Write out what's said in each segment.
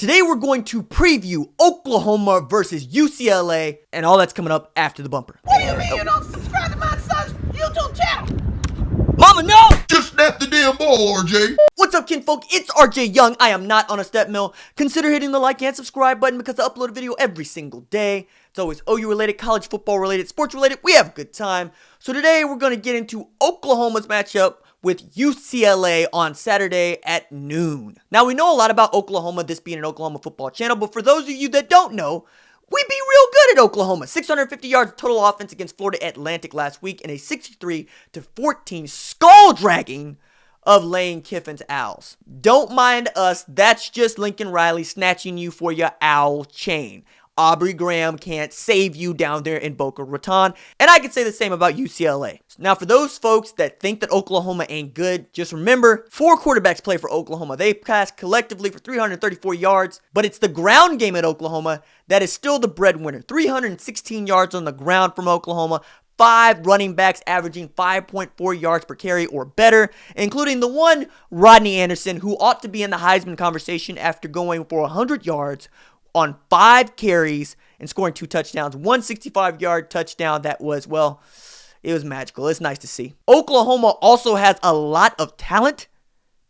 Today we're going to preview Oklahoma versus UCLA, and all that's coming up after the bumper. What do you mean you don't subscribe to my son's YouTube channel? Mama, no! Just snap the damn ball, RJ. What's up, kinfolk? It's RJ Young. I am not on a step mill. Consider hitting the like and subscribe button because I upload a video every single day. It's always OU related, college football related, sports related. We have a good time. So today we're going to get into Oklahoma's matchup with UCLA on Saturday at noon. Now, we know a lot about Oklahoma, this being an Oklahoma football channel, but for those of you that don't know, we be real good at Oklahoma. 650 yards total offense against Florida Atlantic last week in a 63-14 skull-dragging of Lane Kiffin's Owls. Don't mind us, that's just Lincoln Riley snatching you for your owl chain. Aubrey Graham can't save you down there in Boca Raton. And I can say the same about UCLA. Now, for those folks that think that Oklahoma ain't good, just remember, 4 quarterbacks play for Oklahoma. They pass collectively for 334 yards, but it's the ground game at Oklahoma that is still the breadwinner. 316 yards on the ground from Oklahoma. 5 running backs averaging 5.4 yards per carry or better, including the one Rodney Anderson, who ought to be in the Heisman conversation after going for 100 yards on 5 carries and scoring 2 touchdowns. 165-yard touchdown that was, well, it was magical. It's nice to see. Oklahoma also has a lot of talent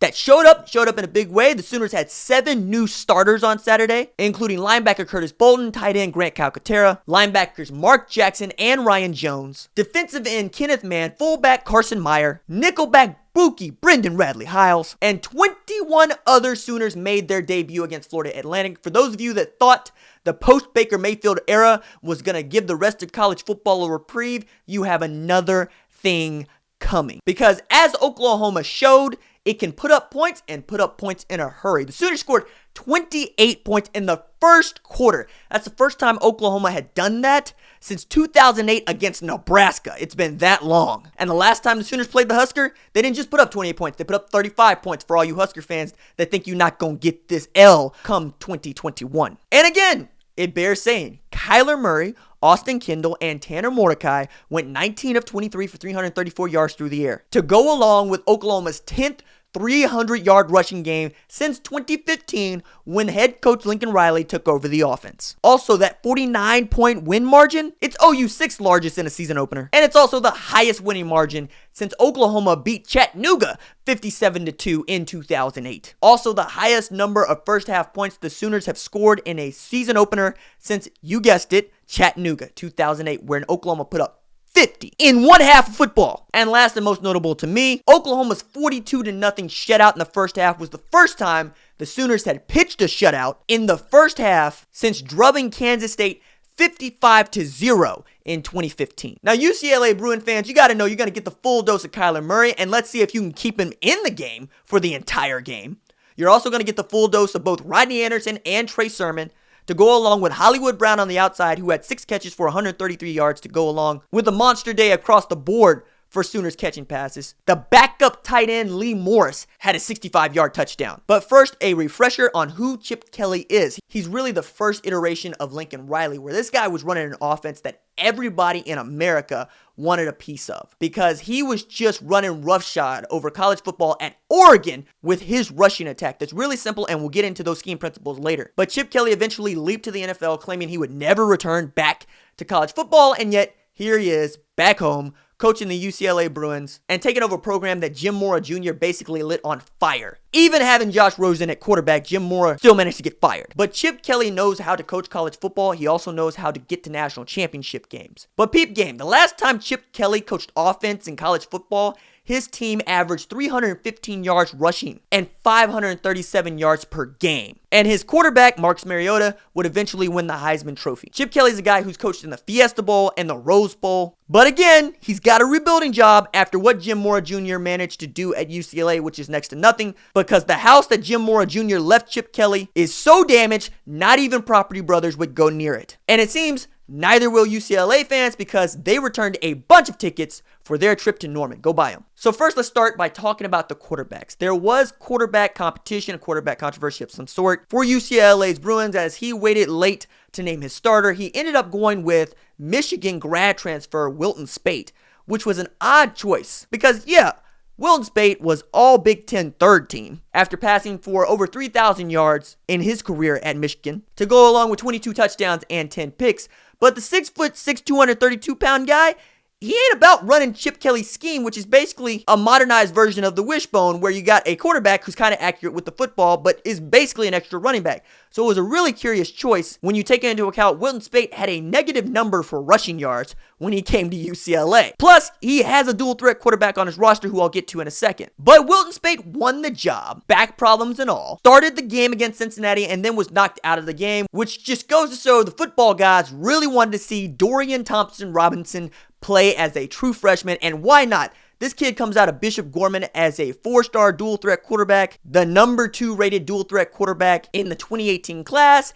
that showed up in a big way. The Sooners had 7 new starters on Saturday, including linebacker Curtis Bolden, tight end Grant Calcaterra, linebackers Mark Jackson and Ryan Jones, defensive end Kenneth Mann, fullback Carson Meyer, nickelback Buki Brendan Radley Hiles, and 21 other Sooners made their debut against Florida Atlantic. For those of you that thought the post-Baker Mayfield era was going to give the rest of college football a reprieve, you have another thing coming. Because as Oklahoma showed, it can put up points and put up points in a hurry. The Sooners scored 28 points in the first quarter. That's the first time Oklahoma had done that since 2008 against Nebraska. It's been that long. And the last time the Sooners played the Husker, they didn't just put up 28 points. They put up 35 points for all you Husker fans that think you're not going to get this L come 2021. And again, it bears saying, Kyler Murray, Austin Kendall, and Tanner Mordecai went 19 of 23 for 334 yards through the air, to go along with Oklahoma's 10th 300-yard rushing game since 2015 when head coach Lincoln Riley took over the offense. Also, that 49-point win margin, it's OU's 6th largest in a season opener. And it's also the highest winning margin since Oklahoma beat Chattanooga 57-2 in 2008. Also, the highest number of first half points the Sooners have scored in a season opener since, you guessed it, Chattanooga 2008, where Oklahoma put up 50 in one half of football. And last and most notable to me, Oklahoma's 42-0 shutout in the first half was the first time the Sooners had pitched a shutout in the first half since drubbing Kansas State 55-0 in 2015. Now, UCLA Bruin fans, you got to know you're going to get the full dose of Kyler Murray, and let's see if you can keep him in the game for the entire game. You're also going to get the full dose of both Rodney Anderson and Trey Sermon, to go along with Hollywood Brown on the outside, who had 6 catches for 133 yards, to go along with a monster day across the board for Sooners catching passes. The backup tight end Lee Morris had a 65-yard touchdown. But first, a refresher on who Chip Kelly is. He's really the first iteration of Lincoln Riley, where this guy was running an offense that everybody in America wanted a piece of, because he was just running roughshod over college football at Oregon with his rushing attack. That's really simple, and we'll get into those scheme principles later. But Chip Kelly eventually leaped to the NFL, claiming he would never return back to college football, and yet here he is back home coaching the UCLA Bruins and taking over a program that Jim Mora Jr. basically lit on fire. Even having Josh Rosen at quarterback, Jim Mora still managed to get fired. But Chip Kelly knows how to coach college football. He also knows how to get to national championship games. But peep game, the last time Chip Kelly coached offense in college football, his team averaged 315 yards rushing and 537 yards per game. And his quarterback, Marcus Mariota, would eventually win the Heisman Trophy. Chip Kelly's a guy who's coached in the Fiesta Bowl and the Rose Bowl. But again, he's got a rebuilding job after what Jim Mora Jr. managed to do at UCLA, which is next to nothing, because the house that Jim Mora Jr. left Chip Kelly is so damaged, not even Property Brothers would go near it. And it seems neither will UCLA fans, because they returned a bunch of tickets for their trip to Norman. Go buy them. So first, let's start by talking about the quarterbacks. There was quarterback competition, a quarterback controversy of some sort for UCLA's Bruins, as he waited late to name his starter. He ended up going with Michigan grad transfer Wilton Speight, which was an odd choice because, yeah, Wilton Speight was all Big Ten third team after passing for over 3,000 yards in his career at Michigan to go along with 22 touchdowns and 10 picks. But the 6'6", 232-pound guy, he ain't about running Chip Kelly's scheme, which is basically a modernized version of the wishbone where you got a quarterback who's kind of accurate with the football, but is basically an extra running back. So it was a really curious choice when you take into account Wilton Speight had a negative number for rushing yards when he came to UCLA. Plus, he has a dual threat quarterback on his roster who I'll get to in a second. But Wilton Speight won the job, back problems and all, started the game against Cincinnati and then was knocked out of the game, which just goes to show the football guys really wanted to see Dorian Thompson-Robinson play as a true freshman, and why not? This kid comes out of Bishop Gorman as a 4-star dual threat quarterback, the number 2 rated dual threat quarterback in the 2018 class,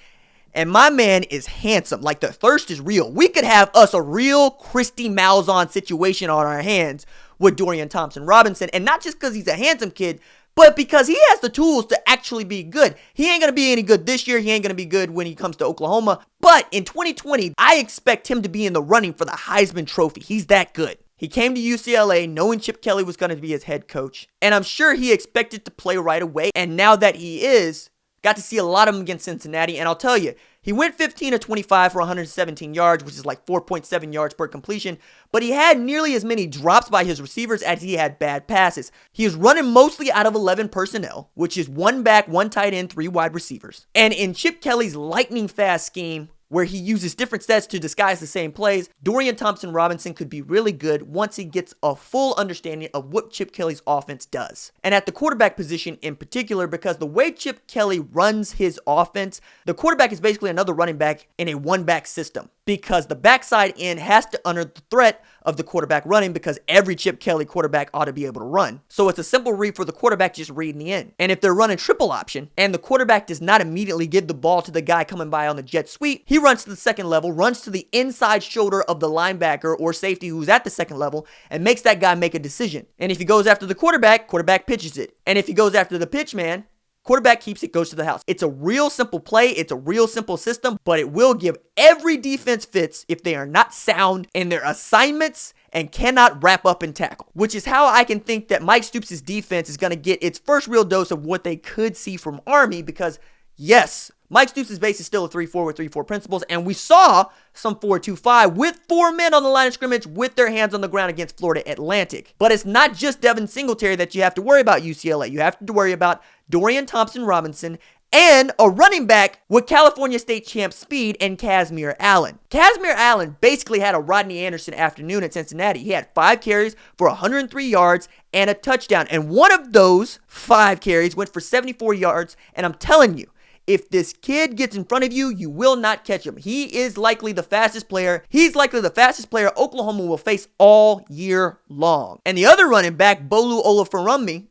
and my man is handsome. Like, the thirst is real. We could have us a real Christy Malzahn situation on our hands with Dorian Thompson-Robinson, and not just because he's a handsome kid, but because he has the tools to actually be good. He ain't going to be any good this year. He ain't going to be good when he comes to Oklahoma. But in 2020, I expect him to be in the running for the Heisman Trophy. He's that good. He came to UCLA knowing Chip Kelly was going to be his head coach. And I'm sure he expected to play right away. And now that he is, got to see a lot of him against Cincinnati. And I'll tell you, he went 15 of 25 for 117 yards, which is like 4.7 yards per completion, but he had nearly as many drops by his receivers as he had bad passes. He is running mostly out of 11 personnel, which is 1 back, 1 tight end, 3 wide receivers. And in Chip Kelly's lightning fast scheme, where he uses different sets to disguise the same plays, Dorian Thompson-Robinson could be really good once he gets a full understanding of what Chip Kelly's offense does. And at the quarterback position in particular, because the way Chip Kelly runs his offense, the quarterback is basically another running back in a 1-back system, because the backside end has to honor the threat of the quarterback running, because every Chip Kelly quarterback ought to be able to run. So it's a simple read for the quarterback, just reading the end. And if they're running triple option and the quarterback does not immediately give the ball to the guy coming by on the jet sweep, he runs to the second level, runs to the inside shoulder of the linebacker or safety who's at the second level, and makes that guy make a decision. And if he goes after the quarterback pitches it. And if he goes after the pitch man, quarterback keeps it, goes to the house. It's a real simple play. It's a real simple system, but it will give every defense fits if they are not sound in their assignments and cannot wrap up and tackle, which is how I can think that Mike Stoops' defense is going to get its first real dose of what they could see from Army, because yes, Mike Stoops' base is still a 3-4 with 3-4 principles, and we saw some 4-2-5 with 4 men on the line of scrimmage with their hands on the ground against Florida Atlantic. But it's not just Devin Singletary that you have to worry about UCLA. You have to worry about Dorian Thompson-Robinson and a running back with California State champ speed and Casimir Allen. Casimir Allen basically had a Rodney Anderson afternoon at Cincinnati. He had 5 carries for 103 yards and a touchdown, and one of those 5 carries went for 74 yards, and I'm telling you, if this kid gets in front of you, you will not catch him. He is likely the fastest player. He's likely the fastest player Oklahoma will face all year long. And the other running back, Bolu Olurunfunmi.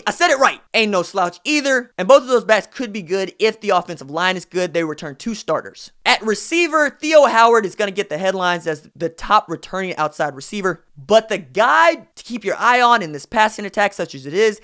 I said it right. Ain't no slouch either. And both of those backs could be good if the offensive line is good. They return 2 starters. At receiver, Theo Howard is going to get the headlines as the top returning outside receiver. But the guy to keep your eye on in this passing attack, such as it is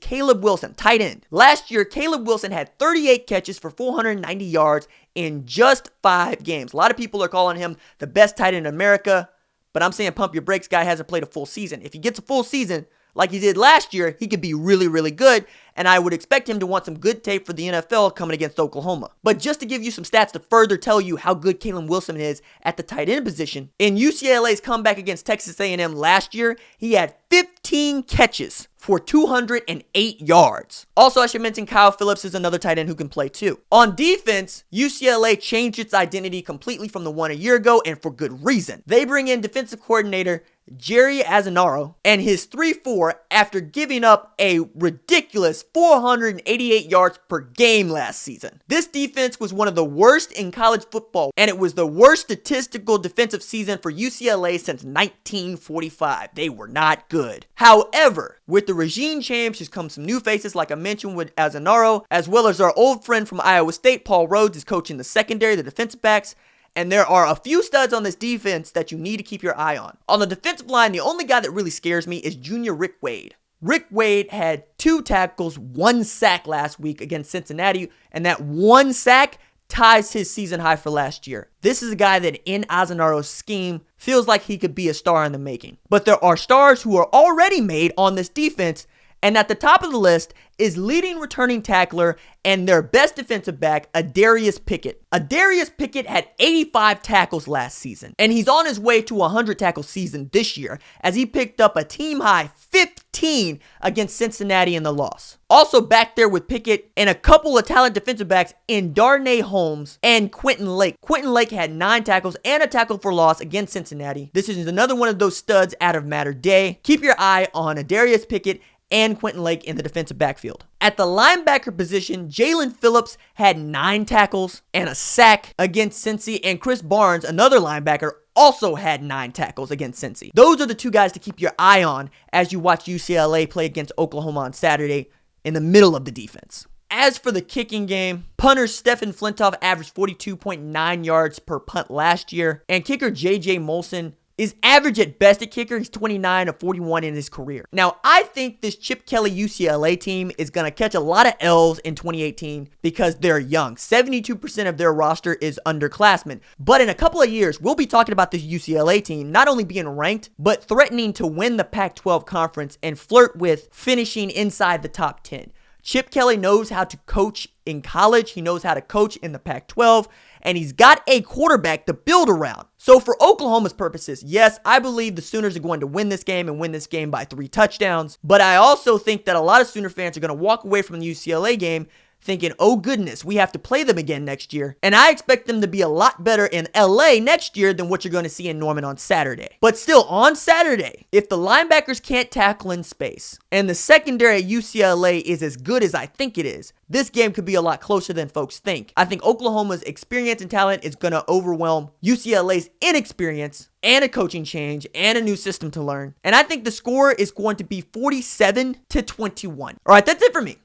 Caleb Wilson, tight end. Last year, Caleb Wilson had 38 catches for 490 yards in just 5 games. A lot of people are calling him the best tight end in America, but I'm saying pump your brakes. Guy hasn't played a full season. If he gets a full season like he did last year, he could be really, really good, and I would expect him to want some good tape for the NFL coming against Oklahoma. But just to give you some stats to further tell you how good Caleb Wilson is at the tight end position, in UCLA's comeback against Texas A&M last year, he had 15 catches for 208 yards. Also, I should mention Kyle Phillips is another tight end who can play too. On defense, UCLA changed its identity completely from the one a year ago, and for good reason. They bring in defensive coordinator Jerry Azzanaro and his 3-4 after giving up a ridiculous 488 yards per game last season. This defense was one of the worst in college football, and it was the worst statistical defensive season for UCLA since 1945. They were not good. However, with the regime change has come some new faces, like I mentioned with Azzanaro, as well as our old friend from Iowa State, Paul Rhodes, is coaching the secondary, the defensive backs. And there are a few studs on this defense that you need to keep your eye on. On the defensive line, the only guy that really scares me is junior Rick Wade. Rick Wade had 2 tackles, 1 sack last week against Cincinnati, and that 1 sack ties his season high for last year. This is a guy that in Azzanaro's scheme feels like he could be a star in the making. But there are stars who are already made on this defense, and at the top of the list is leading returning tackler and their best defensive back, Adarius Pickett. Adarius Pickett had 85 tackles last season, and he's on his way to a 100 tackle season this year as he picked up a team high 15 against Cincinnati in the loss. Also back there with Pickett and a couple of talent defensive backs in Darnay Holmes and Quentin Lake. Quentin Lake had 9 tackles and a tackle for loss against Cincinnati. This is another one of those studs out of Matter Day. Keep your eye on Adarius Pickett and Quentin Lake in the defensive backfield. At the linebacker position, Jalen Phillips had 9 tackles and a sack against Cincy, and Chris Barnes, another linebacker, also had 9 tackles against Cincy. Those are the 2 guys to keep your eye on as you watch UCLA play against Oklahoma on Saturday in the middle of the defense. As for the kicking game, punter Stephen Flintoff averaged 42.9 yards per punt last year, and kicker J.J. Molson is average at best at kicker. He's 29 of 41 in his career. Now, I think this Chip Kelly UCLA team is going to catch a lot of L's in 2018 because they're young. 72% of their roster is underclassmen. But in a couple of years, we'll be talking about this UCLA team not only being ranked, but threatening to win the Pac-12 conference and flirt with finishing inside the top 10. Chip Kelly knows how to coach in college. He knows how to coach in the Pac-12. And he's got a quarterback to build around. So for Oklahoma's purposes, yes, I believe the Sooners are going to win this game and win this game by 3 touchdowns. But I also think that a lot of Sooner fans are going to walk away from the UCLA game thinking, oh goodness, we have to play them again next year. And I expect them to be a lot better in LA next year than what you're going to see in Norman on Saturday. But still, on Saturday, if the linebackers can't tackle in space and the secondary at UCLA is as good as I think it is, this game could be a lot closer than folks think. I think Oklahoma's experience and talent is going to overwhelm UCLA's inexperience and a coaching change and a new system to learn. And I think the score is going to be 47-21. All right, that's it for me.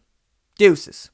Deuces.